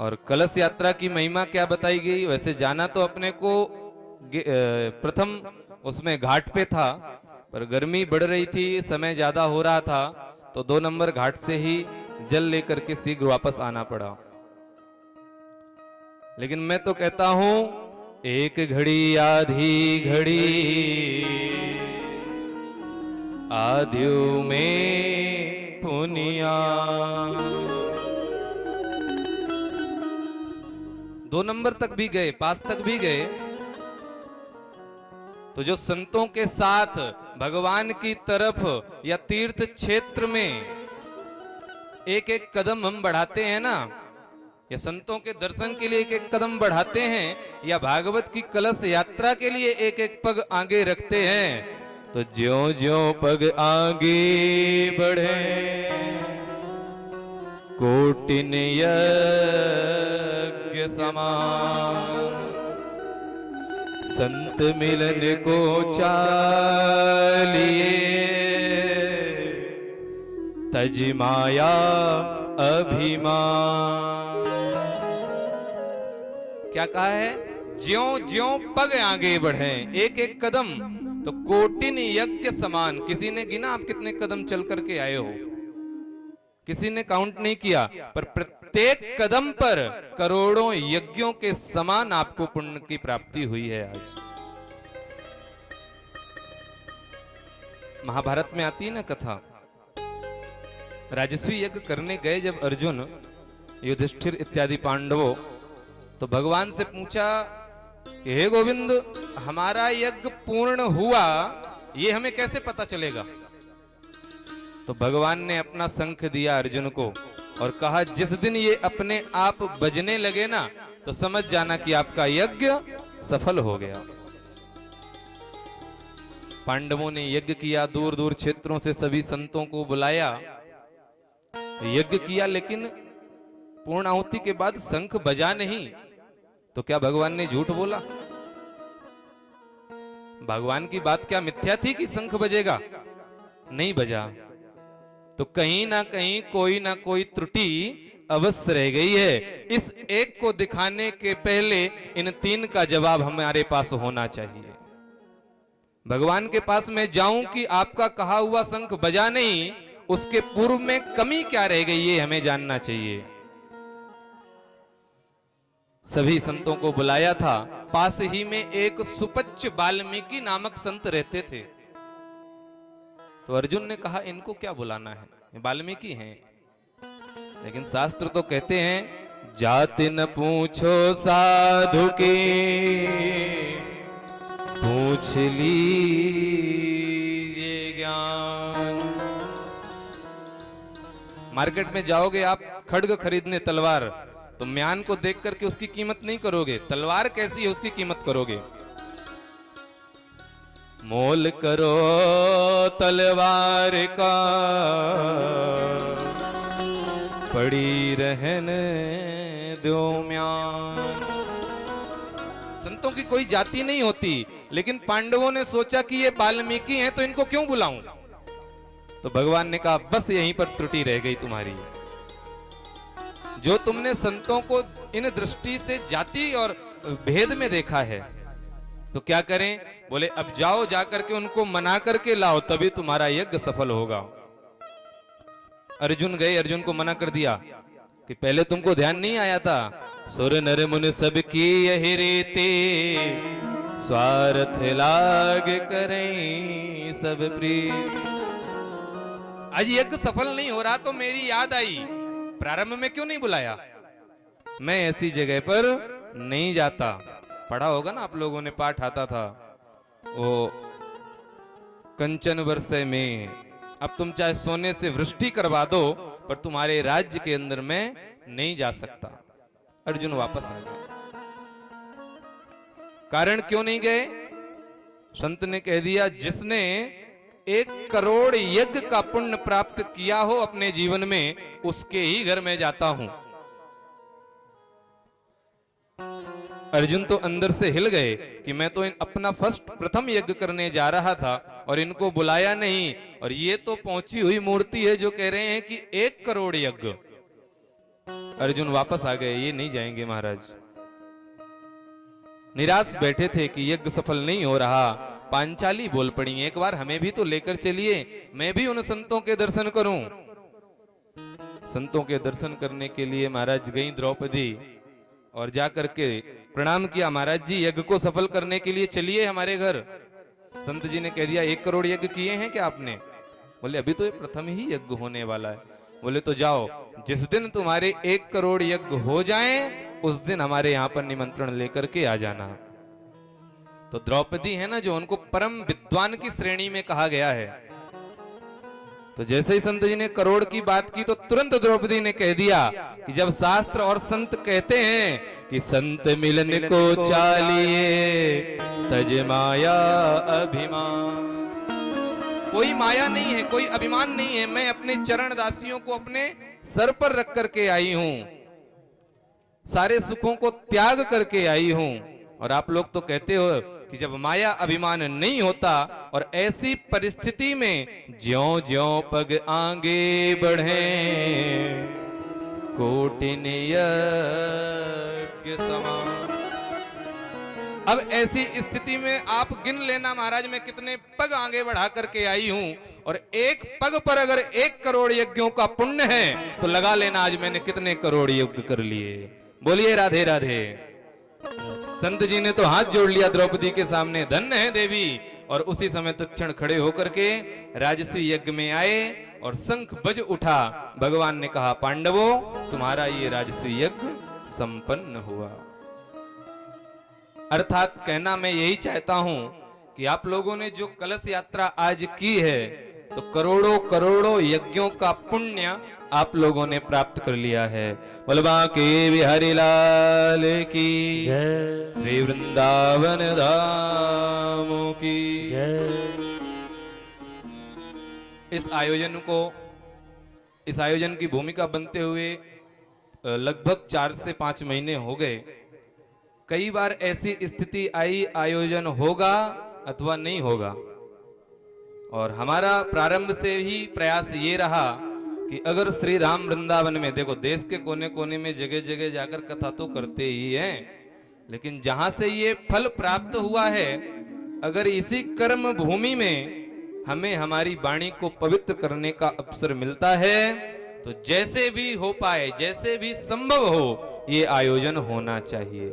और कलश यात्रा की महिमा क्या बताई गई? वैसे जाना तो अपने को प्रथम उसमें घाट पे था, पर गर्मी बढ़ रही थी, समय ज्यादा हो रहा था, तो 2 नंबर घाट से ही जल लेकर के शीघ्र वापस आना पड़ा। लेकिन मैं तो कहता हूं, एक घड़ी आधी घड़ी आध्यो में पुनिया। 2 नंबर तक भी गए, पास तक भी गए, तो जो संतों के साथ भगवान की तरफ या तीर्थ क्षेत्र में एक एक कदम हम बढ़ाते हैं ना, या संतों के दर्शन के लिए एक एक कदम बढ़ाते हैं, या भागवत की कलश यात्रा के लिए एक एक पग आगे रखते हैं, तो ज्यों ज्यों पग आगे बढ़े कोटिन यज्ञ समान, संत मिलन को चालिए तज माया अभिमान। क्या कहा है? ज्यों ज्यों पग आगे बढ़े, एक एक कदम तो कोटिन यज्ञ समान। किसी ने गिना आप कितने कदम चल करके आए हो? किसी ने काउंट नहीं किया, पर प्रत्येक कदम पर करोड़ों यज्ञों के समान आपको पुण्य की प्राप्ति हुई है। आज महाभारत में आती है ना कथा, राजस्वी यज्ञ करने गए जब अर्जुन, युधिष्ठिर इत्यादि पांडवों, तो भगवान से पूछा कि हे गोविंद, हमारा यज्ञ पूर्ण हुआ, ये हमें कैसे पता चलेगा? तो भगवान ने अपना शंख दिया अर्जुन को और कहा, जिस दिन ये अपने आप बजने लगे ना, तो समझ जाना कि आपका यज्ञ सफल हो गया। पांडवों ने यज्ञ किया, दूर दूर क्षेत्रों से सभी संतों को बुलाया, यज्ञ किया, लेकिन पूर्ण आहुति के बाद शंख बजा नहीं। तो क्या भगवान ने झूठ बोला? भगवान की बात क्या मिथ्या थी कि शंख बजेगा? नहीं बजा। तो कहीं ना कोई त्रुटि अवश्य रह गई है। इस एक को दिखाने के पहले इन 3 का जवाब हमारे पास होना चाहिए। भगवान के पास मैं जाऊं कि आपका कहा हुआ शंख बजा नहीं, उसके पूर्व में कमी क्या रह गई, ये हमें जानना चाहिए। सभी संतों को बुलाया था। पास ही में एक सुपच्च वाल्मीकि नामक संत रहते थे। तो अर्जुन ने कहा, इनको क्या बुलाना है, वाल्मीकि हैं। लेकिन शास्त्र तो कहते हैं, जाति न पूछो साधु के, पूछ लीजिए ज्ञान। मार्केट में जाओगे आप खड्ग खरीदने, तलवार, तो म्यान को देख करके उसकी कीमत नहीं करोगे, तलवार कैसी है उसकी कीमत करोगे। मोल करो तलवार का, पड़ी रहने दो म्यान। संतों की कोई जाति नहीं होती, लेकिन पांडवों ने सोचा कि ये वाल्मीकि हैं, तो इनको क्यों बुलाऊं? तो भगवान ने कहा, बस यहीं पर त्रुटि रह गई तुम्हारी। जो तुमने संतों को इन दृष्टि से जाति और भेद में देखा है, तो क्या करें? बोले, अब जाओ, जाकर के उनको मना करके लाओ, तभी तुम्हारा यज्ञ सफल होगा। अर्जुन गए, अर्जुन को मना कर दिया कि पहले तुमको ध्यान नहीं आया था, सुर नर मुनि सब की यही रीति, स्वार्थ लाग करें सब प्रीति। आज यज्ञ सफल नहीं हो रहा तो मेरी याद आई, प्रारंभ में क्यों नहीं बुलाया? मैं ऐसी जगह पर नहीं जाता। पढ़ा होगा ना आप लोगों ने, पाठ आता था वो, कंचन वर्षे में, अब तुम चाहे सोने से वृष्टि करवा दो, पर तुम्हारे राज्य के अंदर मैं नहीं जा सकता। अर्जुन वापस आ गए। कारण क्यों नहीं गए? संत ने कह दिया, जिसने 1 करोड़ यज्ञ का पुण्य प्राप्त किया हो अपने जीवन में, उसके ही घर में जाता हूं। अर्जुन तो अंदर से हिल गए कि मैं तो अपना प्रथम यज्ञ करने जा रहा था और इनको बुलाया नहीं, और ये तो पहुंची हुई मूर्ति है जो कह रहे हैं कि 1 करोड़ यज्ञ। अर्जुन वापस आ गए, ये नहीं जाएंगे महाराज। निराश बैठे थे कि यज्ञ सफल नहीं हो रहा। पांचाली बोल पड़ी, एक बार हमें भी तो लेकर चलिए, मैं भी उन संतों के दर्शन करूं। संतों के दर्शन करने के लिए महाराज गई द्रौपदी और जाकर के प्रणाम किया, महाराज जी यज्ञ को सफल करने के लिए चलिए हमारे घर। संत जी ने कह दिया 1 करोड़ यज्ञ किए हैं क्या आपने? बोले अभी तो ये प्रथम ही यज्ञ होने वाला है। बोले तो जाओ, जिस दिन तुम्हारे 1 करोड़ यज्ञ हो जाएं उस दिन हमारे यहाँ पर निमंत्रण लेकर के आ जाना। तो द्रौपदी है ना, जो उनको परम विद्वान की श्रेणी में कहा गया है, तो जैसे ही संत जी ने करोड़ की बात की तो तुरंत द्रौपदी ने कह दिया कि जब शास्त्र और संत कहते हैं कि संत मिलन को चालिए तज माया अभिमान, कोई माया नहीं है, कोई अभिमान नहीं है, मैं अपने चरण दासियों को अपने सर पर रख करके आई हूं, सारे सुखों को त्याग करके आई हूं। और आप लोग तो कहते हो कि जब माया अभिमान नहीं होता और ऐसी परिस्थिति में ज्यों ज्यों पग आगे बढ़े कोटिन यज्ञ समान। अब ऐसी स्थिति में आप गिन लेना महाराज, मैं कितने पग आगे बढ़ा करके आई हूं, और एक पग पर अगर 1 करोड़ यज्ञों का पुण्य है तो लगा लेना आज मैंने कितने करोड़ यज्ञ कर लिए। बोलिए राधे राधे। संत जी ने तो हाथ जोड़ लिया द्रौपदी के सामने, धन्य है देवी। और उसी समय तत्क्षण खड़े होकर के राजसी यज्ञ में आए और शंख बज उठा। भगवान ने कहा पांडवों तुम्हारा ये राजसी यज्ञ संपन्न हुआ। अर्थात कहना मैं यही चाहता हूं कि आप लोगों ने जो कलश यात्रा आज की है तो करोड़ों करोड़ों यज्ञों का पुण्य आप लोगों ने प्राप्त कर लिया है। बलवा के बिहारी लाल की जय, श्री वृंदावन धामों की जय। इस आयोजन की भूमिका बनते हुए लगभग 4 से 5 महीने हो गए। कई बार ऐसी स्थिति आई आयोजन होगा अथवा नहीं होगा, और हमारा प्रारंभ से ही प्रयास ये रहा कि अगर श्री राम वृंदावन में, देखो देश के कोने कोने में जगह जगह जाकर कथा तो करते ही हैं, लेकिन जहां से ये फल प्राप्त हुआ है, अगर इसी कर्म भूमि में हमें हमारी वाणी को पवित्र करने का अवसर मिलता है तो जैसे भी हो पाए, जैसे भी संभव हो, ये आयोजन होना चाहिए।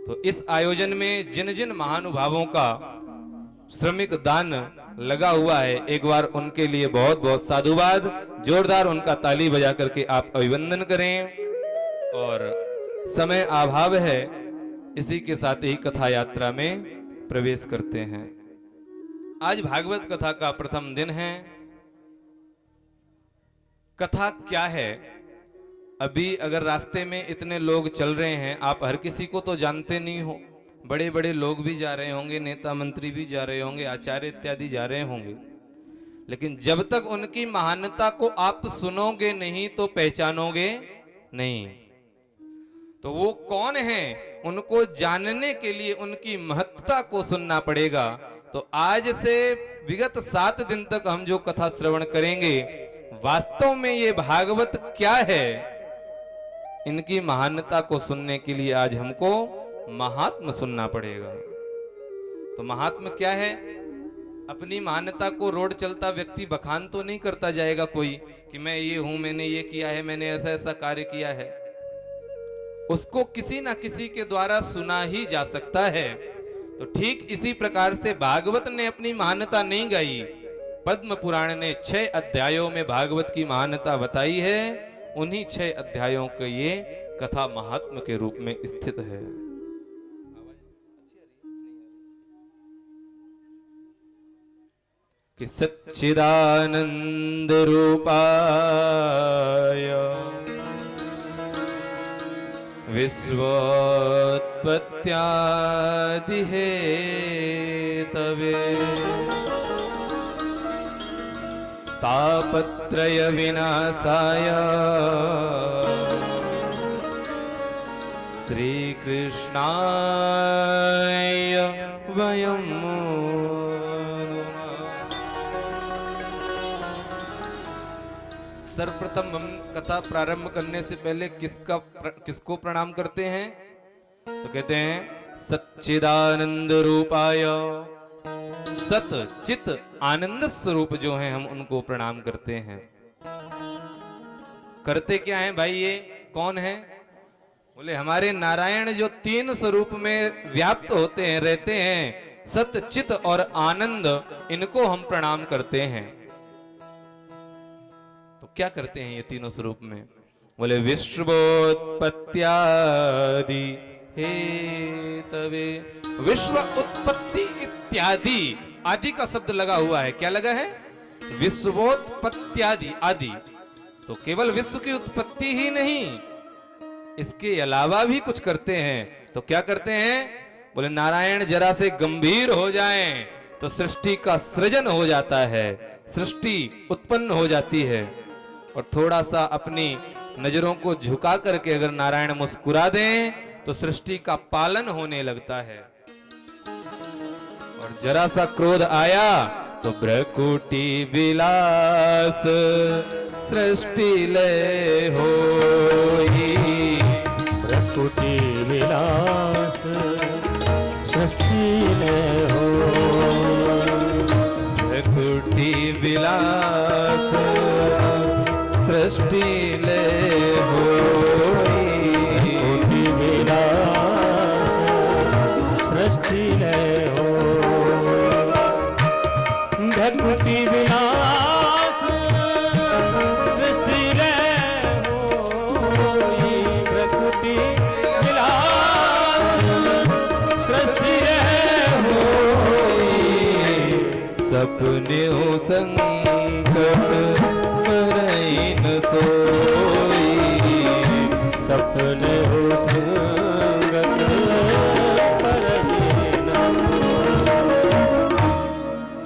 तो इस आयोजन में जिन जिन महानुभावों का श्रमिक दान लगा हुआ है, एक बार उनके लिए बहुत बहुत साधुवाद। जोरदार उनका ताली बजा करके आप अभिवंदन करें। और समय अभाव है, इसी के साथ ही कथा यात्रा में प्रवेश करते हैं। आज भागवत कथा का प्रथम दिन है। कथा क्या है? अभी अगर रास्ते में इतने लोग चल रहे हैं, आप हर किसी को तो जानते नहीं हो, बड़े बड़े लोग भी जा रहे होंगे, नेता मंत्री भी जा रहे होंगे, आचार्य इत्यादि जा रहे होंगे, लेकिन जब तक उनकी महानता को आप सुनोगे नहीं तो पहचानोगे नहीं। तो वो कौन है, उनको जानने के लिए उनकी महत्ता को सुनना पड़ेगा। तो आज से विगत 7 दिन तक हम जो कथा श्रवण करेंगे, वास्तव में ये भागवत क्या है, इनकी महानता को सुनने के लिए आज हमको महात्म सुनना पड़ेगा। तो महात्म क्या है? अपनी महानता को रोड चलता व्यक्ति बखान तो नहीं करता जाएगा कोई कि मैं ये हूं, मैंने ये किया है, मैंने ऐसा ऐसा कार्य किया है। उसको किसी ना किसी के द्वारा सुना ही जा सकता है। तो ठीक इसी प्रकार से भागवत ने अपनी महानता नहीं गाई। पद्म पुराण ने 6 अध्यायों में भागवत की महानता बताई है। उन्हीं 6 अध्यायों के ये कथा महात्म के रूप में स्थित है। कि सच्चिदानंद रूपाय विश्वोत्पत्त्यादि हेतवे तापत्रय विनाशाय श्री कृष्णाय वयं सर्वप्रथम हम कथा प्रारंभ करने से पहले किसको प्रणाम करते हैं? तो कहते हैं सच्चिदानंद रूपाय, सत चित आनंद स्वरूप जो हैं हम उनको प्रणाम करते हैं। करते क्या है भाई, ये कौन है? बोले हमारे नारायण जो तीन स्वरूप में व्याप्त होते हैं, रहते हैं, सत चित और आनंद, इनको हम प्रणाम करते हैं। तो क्या करते हैं ये तीनों स्वरूप में? बोले विश्वोत्पत्त्यादि हेतवे, विश्व उत्पत्ति इत्यादि, आदि का शब्द लगा हुआ है। क्या लगा है? विश्वोत्पत्त्यादि, आदि। तो केवल विश्व की उत्पत्ति ही नहीं, इसके अलावा भी कुछ करते हैं। तो क्या करते हैं? बोले नारायण जरा से गंभीर हो जाएं तो सृष्टि का सृजन हो जाता है, सृष्टि उत्पन्न हो जाती है। और थोड़ा सा अपनी नजरों को झुका करके अगर नारायण मुस्कुरा दें तो सृष्टि का पालन होने लगता है। और जरा सा क्रोध आया तो भ्रकुटी विलास सृष्टि लय होई, भ्रकुटी विलास सृष्टि लय होई, भ्रकुटी विलास सृष्टि लय होई, भ्रकुटी विलास सृष्टि लय होई, भ्रकुटी विलास सृष्टि लय होई, भ्रकुटी विलास सृष्टि लय होई, सपने हो संकट करैन सोई, सपने हो संगत करैन।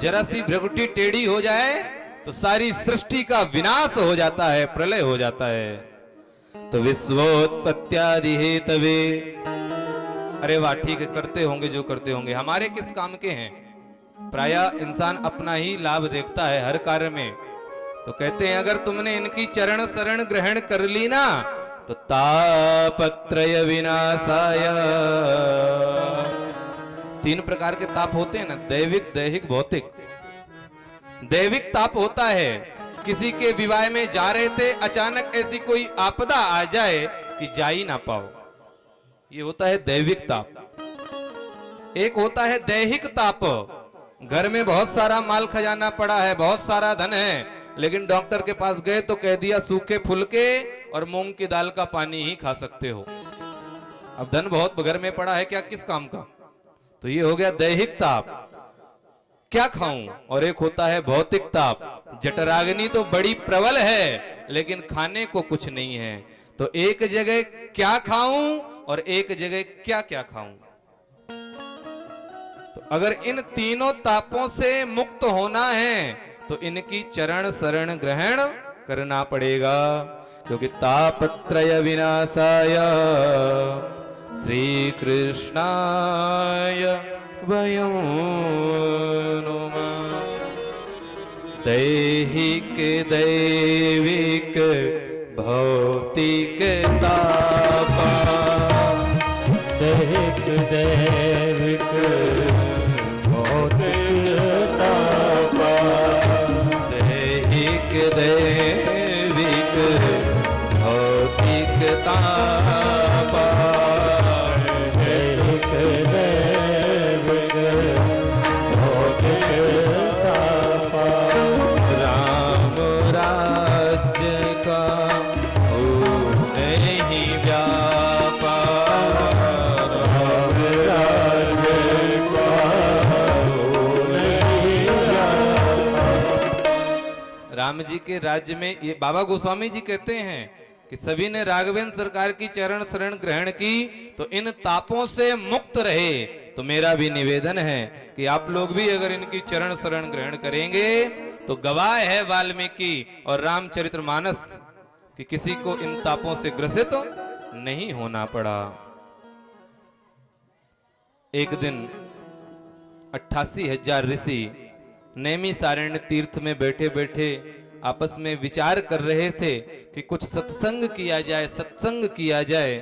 जरा सी भ्रकुटी टेढ़ी हो जाए तो सारी सृष्टि का विनाश हो जाता है, प्रलय हो जाता है। तो विश्वोत्पत्त्यादि हेतवे, अरे वाह ठीक है, करते होंगे जो करते होंगे, हमारे किस काम के हैं? प्रायः इंसान अपना ही लाभ देखता है हर कार्य में। तो कहते हैं अगर तुमने इनकी चरण शरण ग्रहण कर ली ना तो तापत्रय विनाशाय, तीन प्रकार के ताप होते हैं ना, दैविक दैहिक भौतिक। दैविक ताप होता है, किसी के विवाह में जा रहे थे, अचानक ऐसी कोई आपदा आ जाए कि जा ही ना पाओ, ये होता है दैविक ताप। एक होता है दैहिक ताप, घर में बहुत सारा माल खजाना पड़ा है, बहुत सारा धन है, लेकिन डॉक्टर के पास गए तो कह दिया सूखे फुलके और मूंग की दाल का पानी ही खा सकते हो। अब धन बहुत घर में पड़ा है, क्या किस काम का? तो ये हो गया दैहिक ताप, क्या खाऊं। और एक होता है भौतिक ताप, जठराग्नि तो बड़ी प्रबल है लेकिन खाने को कुछ नहीं है। तो एक जगह क्या खाऊं और एक जगह क्या क्या खाऊं। तो अगर इन तीनों तापों से मुक्त होना है तो इनकी चरण शरण ग्रहण करना पड़ेगा, क्योंकि तापत्रय विनाशाय श्री कृष्णाय वयं नुमः। दैहिक दैविक भौतिक तापा, दैहिक दैविक भौतिक तापा, दैहिक दैविक भौतिक तापा, दैहिक दैविक भौतिक तापा। राम राज्य का हो नहीं व्यापार, राम राज्य का हो नहीं व्यापार। राम जी के राज्य में ये बाबा गोस्वामी जी कहते हैं कि सभी ने राघवेंद्र सरकार की चरण शरण ग्रहण की तो इन तापों से मुक्त रहे। तो मेरा भी निवेदन है कि आप लोग भी अगर इनकी चरण शरण ग्रहण करेंगे तो गवाह है वाल्मीकि और रामचरितमानस कि किसी को इन तापों से ग्रसित नहीं होना पड़ा। एक दिन 88,000 ऋषि नैमिषारण्य तीर्थ में बैठे बैठे आपस में विचार कर रहे थे कि कुछ सत्संग किया जाए, सत्संग किया जाए।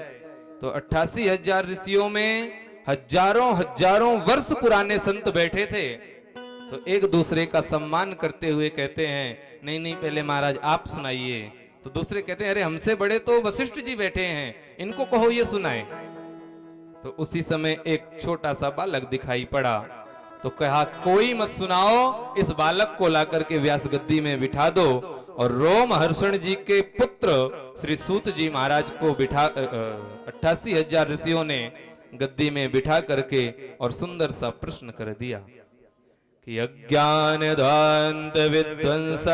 तो 88,000 ऋषियों में हजारों हजारों वर्ष पुराने संत बैठे थे। तो एक दूसरे का सम्मान करते हुए कहते हैं, नहीं नहीं पहले महाराज आप सुनाइए। तो दूसरे कहते हैं, अरे हमसे बड़े तो वशिष्ठ जी बैठे हैं, इनको कहो ये सुनाए। तो उसी समय एक छोटा सा बालक दिखाई पड़ा। तो कहा, कोई मत सुनाओ, इस बालक को लाकर के व्यास गद्दी में बिठा दो और रोमहर्षण जी के पुत्र श्री सूत जी महाराज को बिठा 88,000 ऋषियों ने गद्दी में बिठा करके और सुंदर सा प्रश्न कर दिया कि अज्ञान दांत विध्वंस